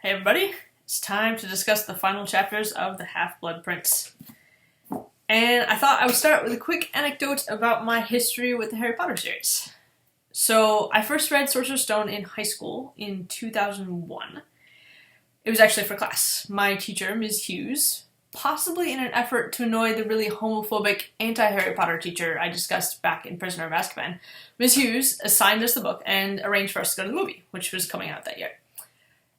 Hey everybody, it's time to discuss the final chapters of The Half-Blood Prince. And I thought I would start with a quick anecdote about my history with the Harry Potter series. So, I first read Sorcerer's Stone in high school in 2001. It was actually for class. My teacher, Ms. Tues, possibly in an effort to annoy the really homophobic anti-Harry Potter teacher I discussed back in Prisoner of Azkaban, Ms. Hughes assigned us the book and arranged for us to go to the movie, which was coming out that year.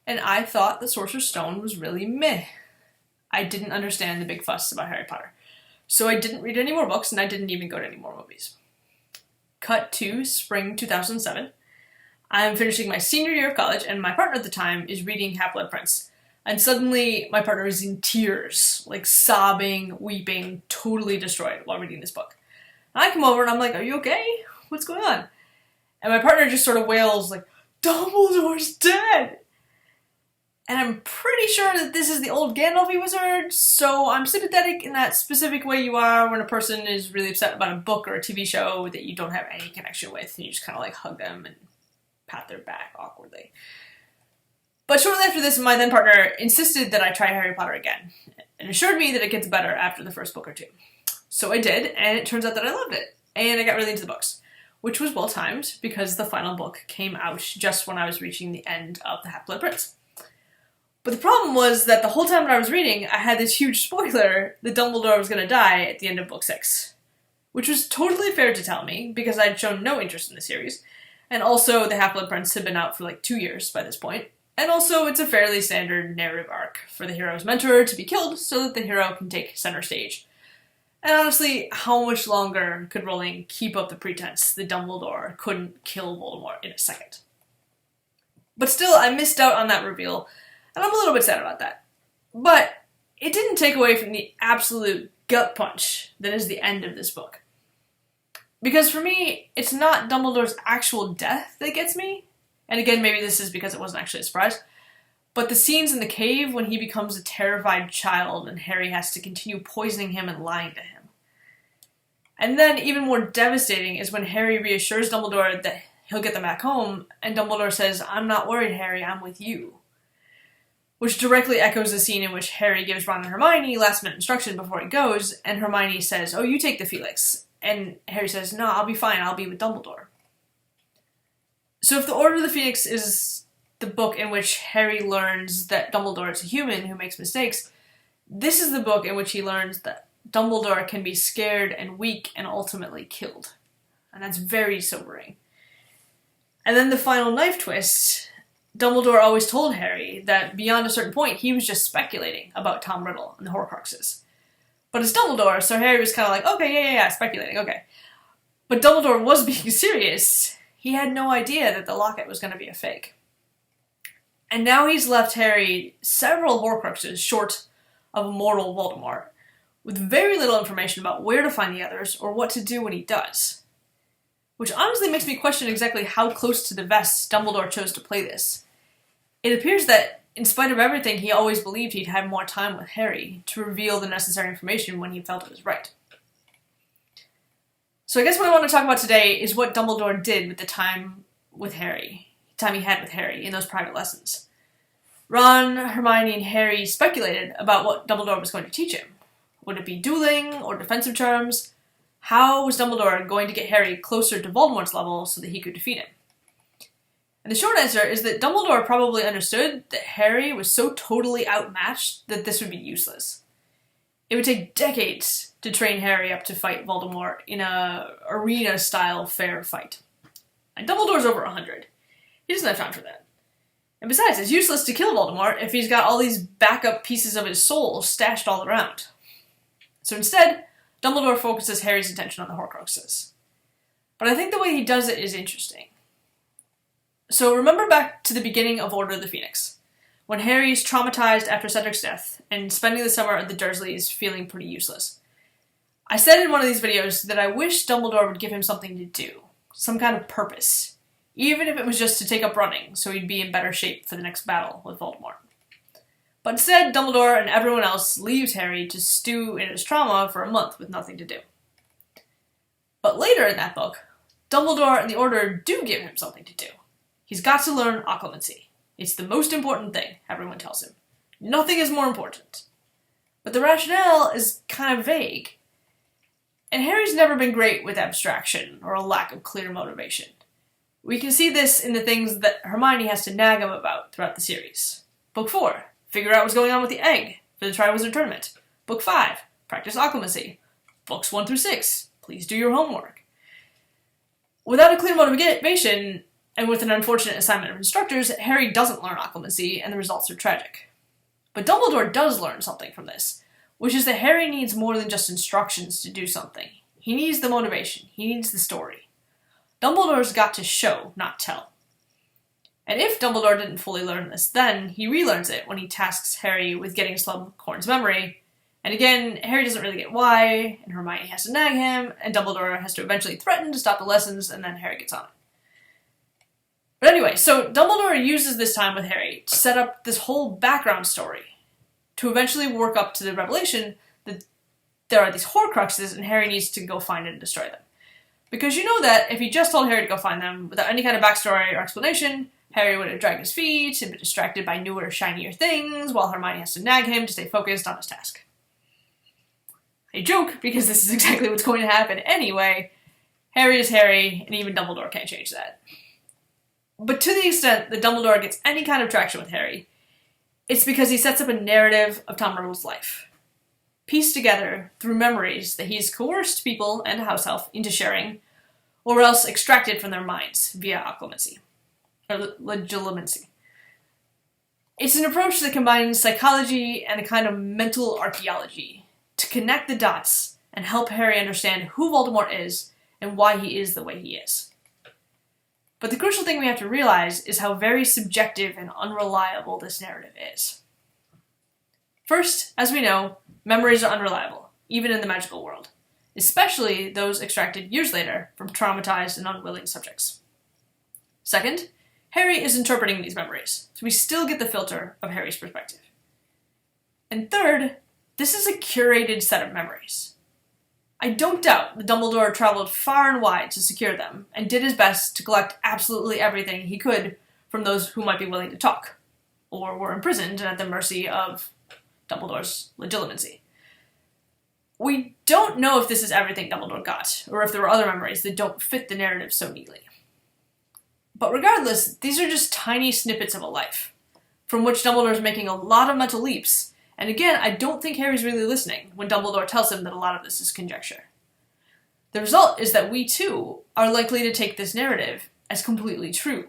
And I thought The Sorcerer's Stone was really meh. I didn't understand the big fuss about Harry Potter. So I didn't read any more books, and I didn't even go to any more movies. Cut to spring 2007. I'm finishing my senior year of college, and my partner at the time is reading Half-Blood Prince. And suddenly, my partner is in tears, like sobbing, weeping, totally destroyed while reading this book. And I come over and I'm like, "Are you okay? What's going on?" And my partner just sort of wails like, "Dumbledore's dead!" And I'm pretty sure that this is the old Gandalf-y wizard, so I'm sympathetic in that specific way you are when a person is really upset about a book or a TV show that you don't have any connection with, and you just kind of like hug them and pat their back awkwardly. But shortly after this, my then partner insisted that I try Harry Potter again, and assured me that it gets better after the first book or two. So I did, and it turns out that I loved it, and I got really into the books, which was well timed because the final book came out just when I was reaching the end of The Half-Blood Prince. But the problem was that the whole time that I was reading, I had this huge spoiler that Dumbledore was going to die at the end of book 6. Which was totally fair to tell me, because I'd shown no interest in the series. And also, The Half-Blood Prince had been out for like 2 years by this point. And also, it's a fairly standard narrative arc for the hero's mentor to be killed so that the hero can take center stage. And honestly, how much longer could Rowling keep up the pretense that Dumbledore couldn't kill Voldemort in a second? But still, I missed out on that reveal, and I'm a little bit sad about that. But it didn't take away from the absolute gut punch that is the end of this book. Because for me, it's not Dumbledore's actual death that gets me. And again, maybe this is because it wasn't actually a surprise. But the scenes in the cave when he becomes a terrified child and Harry has to continue poisoning him and lying to him. And then, even more devastating is when Harry reassures Dumbledore that he'll get them back home, and Dumbledore says, "I'm not worried, Harry, I'm with you." Which directly echoes the scene in which Harry gives Ron and Hermione last-minute instruction before he goes, and Hermione says, "Oh, you take the Felix." And Harry says, "No, I'll be fine, I'll be with Dumbledore." So if The Order of the Phoenix is the book in which Harry learns that Dumbledore is a human who makes mistakes, this is the book in which he learns that Dumbledore can be scared and weak and ultimately killed. And that's very sobering. And then the final knife twist, Dumbledore always told Harry that beyond a certain point, he was just speculating about Tom Riddle and the Horcruxes. But it's Dumbledore, so Harry was kind of like, okay, yeah, speculating, okay. But Dumbledore was being serious. He had no idea that the locket was going to be a fake. And now he's left Harry several Horcruxes short of a mortal Voldemort, with very little information about where to find the others or what to do when he does. Which honestly makes me question exactly how close to the vest Dumbledore chose to play this. It appears that, in spite of everything, he always believed he'd have more time with Harry to reveal the necessary information when he felt it was right. So I guess what I want to talk about today is what Dumbledore did with the time he had with Harry in those private lessons. Ron, Hermione, and Harry speculated about what Dumbledore was going to teach him. Would it be dueling or defensive charms? How was Dumbledore going to get Harry closer to Voldemort's level so that he could defeat him? And the short answer is that Dumbledore probably understood that Harry was so totally outmatched that this would be useless. It would take decades to train Harry up to fight Voldemort in a arena-style fair fight. And Dumbledore's over 100. He doesn't have time for that. And besides, it's useless to kill Voldemort if he's got all these backup pieces of his soul stashed all around. So instead, Dumbledore focuses Harry's attention on the Horcruxes. But I think the way he does it is interesting. So remember back to the beginning of Order of the Phoenix, when Harry's traumatized after Cedric's death and spending the summer at the Dursleys feeling pretty useless. I said in one of these videos that I wish Dumbledore would give him something to do, some kind of purpose, even if it was just to take up running so he'd be in better shape for the next battle with Voldemort. But instead, Dumbledore and everyone else leaves Harry to stew in his trauma for a month with nothing to do. But later in that book, Dumbledore and the Order do give him something to do. He's got to learn occlumency, It's the most important thing, everyone tells him. Nothing is more important. But the rationale is kind of vague. And Harry's never been great with abstraction or a lack of clear motivation. We can see this in the things that Hermione has to nag him about throughout the series. Book 4, figure out what's going on with the egg for the Triwizard Tournament. Book 5, practice occlumency. Books 1 through 6, please do your homework. Without a clear motivation, and with an unfortunate assignment of instructors, Harry doesn't learn occlumency, and the results are tragic. But Dumbledore does learn something from this, which is that Harry needs more than just instructions to do something. He needs the motivation. He needs the story. Dumbledore's got to show, not tell. And if Dumbledore didn't fully learn this then, he relearns it when he tasks Harry with getting Slughorn's memory. And again, Harry doesn't really get why, and Hermione has to nag him, and Dumbledore has to eventually threaten to stop the lessons, and then Harry gets on it. But anyway, so Dumbledore uses this time with Harry to set up this whole background story, to eventually work up to the revelation that there are these Horcruxes and Harry needs to go find and destroy them. Because you know that if he just told Harry to go find them without any kind of backstory or explanation, Harry would have dragged his feet and been distracted by newer, shinier things, while Hermione has to nag him to stay focused on his task. I joke, because this is exactly what's going to happen anyway. Harry is Harry, and even Dumbledore can't change that. But to the extent that Dumbledore gets any kind of traction with Harry, it's because he sets up a narrative of Tom Riddle's life, pieced together through memories that he's coerced people and a house elf into sharing, or else extracted from their minds via occlumency, or legilimency. It's an approach that combines psychology and a kind of mental archaeology to connect the dots and help Harry understand who Voldemort is and why he is the way he is. But the crucial thing we have to realize is how very subjective and unreliable this narrative is. First, as we know, memories are unreliable, even in the magical world, especially those extracted years later from traumatized and unwilling subjects. Second, Harry is interpreting these memories, so we still get the filter of Harry's perspective. And third, this is a curated set of memories. I don't doubt that Dumbledore traveled far and wide to secure them, and did his best to collect absolutely everything he could from those who might be willing to talk, or were imprisoned and at the mercy of Dumbledore's legilimency. We don't know if this is everything Dumbledore got, or if there were other memories that don't fit the narrative so neatly. But regardless, these are just tiny snippets of a life, from which Dumbledore is making a lot of mental leaps. And again, I don't think Harry's really listening when Dumbledore tells him that a lot of this is conjecture. The result is that we, too, are likely to take this narrative as completely true.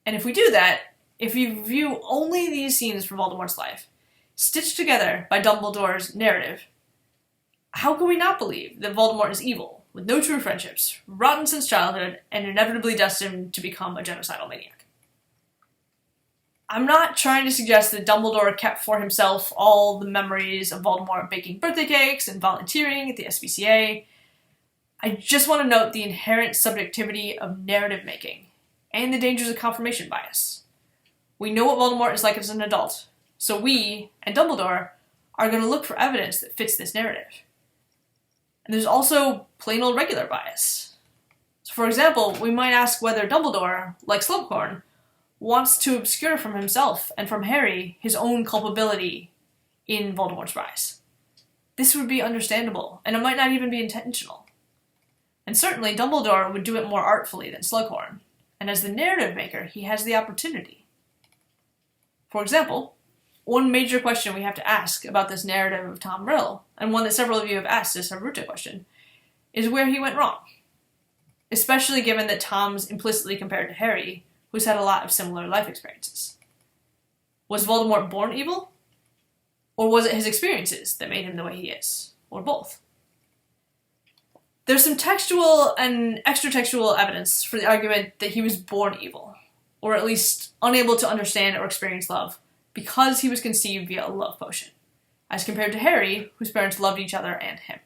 And if we do that, if we view only these scenes from Voldemort's life, stitched together by Dumbledore's narrative, how can we not believe that Voldemort is evil, with no true friendships, rotten since childhood, and inevitably destined to become a genocidal maniac? I'm not trying to suggest that Dumbledore kept for himself all the memories of Voldemort baking birthday cakes and volunteering at the SPCA. I just want to note the inherent subjectivity of narrative making, and the dangers of confirmation bias. We know what Voldemort is like as an adult, so we, and Dumbledore, are going to look for evidence that fits this narrative. And there's also plain old regular bias. So for example, we might ask whether Dumbledore, like Slughorn, wants to obscure from himself and from Harry his own culpability in Voldemort's rise. This would be understandable, and it might not even be intentional. And certainly Dumbledore would do it more artfully than Slughorn, and as the narrative maker, he has the opportunity. For example, one major question we have to ask about this narrative of Tom Riddle, and one that several of you have asked as a Haruto question, is where he went wrong. Especially given that Tom's implicitly compared to Harry, who's had a lot of similar life experiences. Was Voldemort born evil? Or was it his experiences that made him the way he is? Or both? There's some textual and extra-textual evidence for the argument that he was born evil, or at least unable to understand or experience love, because he was conceived via a love potion, as compared to Harry, whose parents loved each other and him.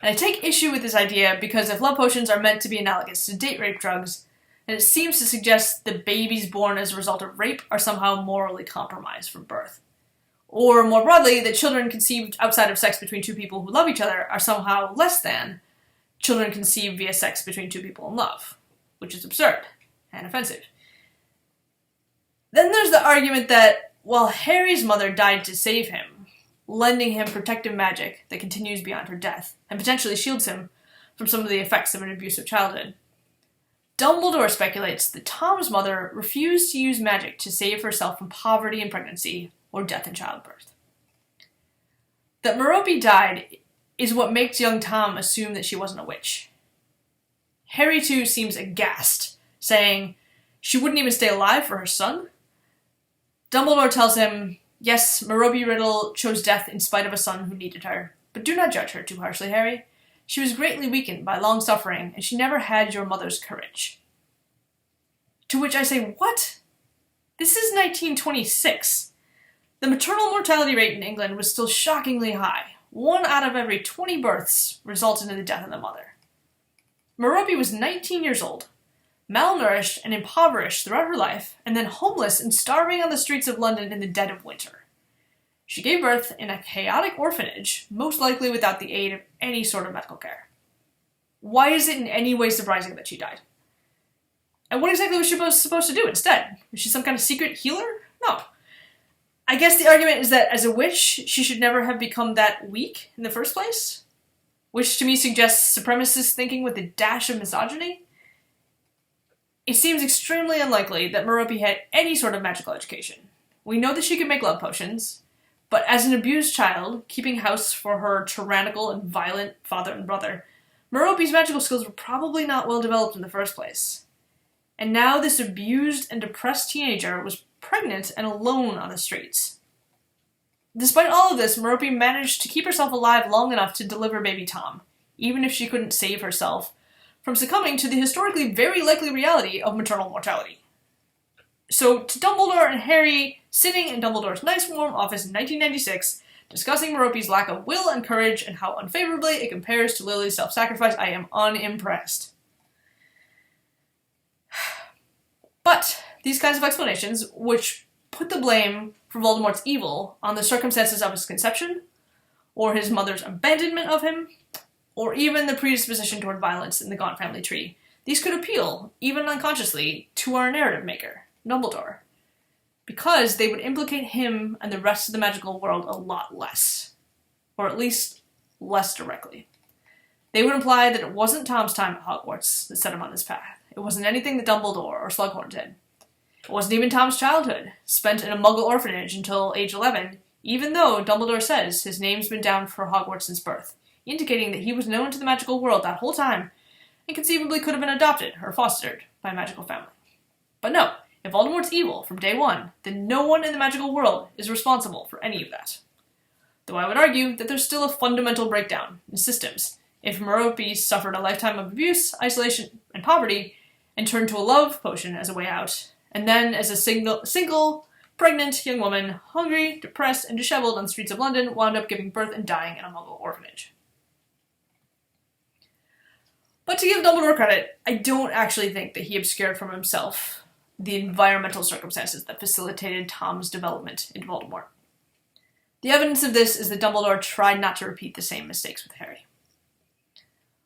And I take issue with this idea because if love potions are meant to be analogous to date rape drugs, and it seems to suggest that babies born as a result of rape are somehow morally compromised from birth. Or, more broadly, that children conceived outside of sex between two people who love each other are somehow less than children conceived via sex between two people in love, which is absurd and offensive. there's the argument that, while Harry's mother died to save him, lending him protective magic that continues beyond her death, and potentially shields him from some of the effects of an abusive childhood, Dumbledore speculates that Tom's mother refused to use magic to save herself from poverty in pregnancy or death in childbirth. That Merope died is what makes young Tom assume that she wasn't a witch. Harry, too, seems aghast, saying she wouldn't even stay alive for her son. Dumbledore tells him, yes, Merope Riddle chose death in spite of a son who needed her, but do not judge her too harshly, Harry. She was greatly weakened by long suffering, and she never had your mother's courage. To which I say, what? This is 1926. The maternal mortality rate in England was still shockingly high. 1 out of every 20 births resulted in the death of the mother. Merope was 19 years old, malnourished and impoverished throughout her life, and then homeless and starving on the streets of London in the dead of winter. She gave birth in a chaotic orphanage, most likely without the aid of any sort of medical care. Why is it in any way surprising that she died? And what exactly was she supposed to do instead? Was she some kind of secret healer? No. I guess the argument is that as a witch, she should never have become that weak in the first place, which to me suggests supremacist thinking with a dash of misogyny. It seems extremely unlikely that Merope had any sort of magical education. We know that she could make love potions, but as an abused child, keeping house for her tyrannical and violent father and brother, Merope's magical skills were probably not well developed in the first place. And now this abused and depressed teenager was pregnant and alone on the streets. Despite all of this, Merope managed to keep herself alive long enough to deliver baby Tom, even if she couldn't save herself from succumbing to the historically very likely reality of maternal mortality. So, to Dumbledore and Harry, sitting in Dumbledore's nice warm office in 1996, discussing Merope's lack of will and courage and how unfavorably it compares to Lily's self-sacrifice, I am unimpressed. But these kinds of explanations, which put the blame for Voldemort's evil on the circumstances of his conception, or his mother's abandonment of him, or even the predisposition toward violence in the Gaunt family tree, these could appeal, even unconsciously, to our narrative maker, Dumbledore, because they would implicate him and the rest of the magical world a lot less, or at least less directly. They would imply that it wasn't Tom's time at Hogwarts that set him on this path. It wasn't anything that Dumbledore or Slughorn did. It wasn't even Tom's childhood, spent in a Muggle orphanage until age 11, even though Dumbledore says his name's been down for Hogwarts since birth, indicating that he was known to the magical world that whole time, and conceivably could have been adopted or fostered by a magical family. But no, if Voldemort's evil from day one, then no one in the magical world is responsible for any of that. Though I would argue that there's still a fundamental breakdown in systems if Merope suffered a lifetime of abuse, isolation, and poverty, and turned to a love potion as a way out, and then as a single pregnant young woman, hungry, depressed, and disheveled on the streets of London, wound up giving birth and dying in a Muggle orphanage. But to give Dumbledore credit, I don't actually think that he obscured from himself the environmental circumstances that facilitated Tom's development into Voldemort. The evidence of this is that Dumbledore tried not to repeat the same mistakes with Harry.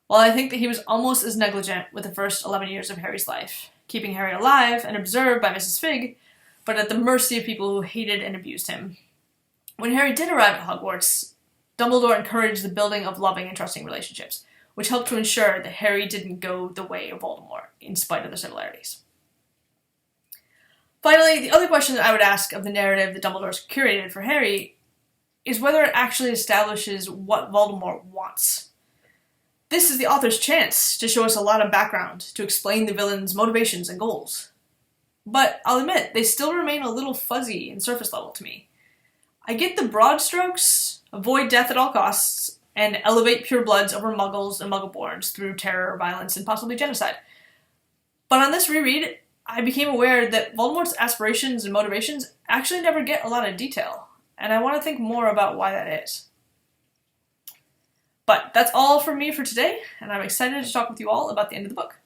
While I think that he was almost as negligent with the first 11 years of Harry's life, keeping Harry alive and observed by Mrs. Figg, but at the mercy of people who hated and abused him. When Harry did arrive at Hogwarts, Dumbledore encouraged the building of loving and trusting relationships, which helped to ensure that Harry didn't go the way of Voldemort, in spite of the similarities. Finally, the other question that I would ask of the narrative that Dumbledore's curated for Harry is whether it actually establishes what Voldemort wants. This is the author's chance to show us a lot of background to explain the villain's motivations and goals. But I'll admit, they still remain a little fuzzy and surface level to me. I get the broad strokes, avoid death at all costs, and elevate purebloods over muggles and muggleborns through terror, violence, and possibly genocide. But on this reread, I became aware that Voldemort's aspirations and motivations actually never get a lot of detail, and I want to think more about why that is. But that's all from me for today, and I'm excited to talk with you all about the end of the book.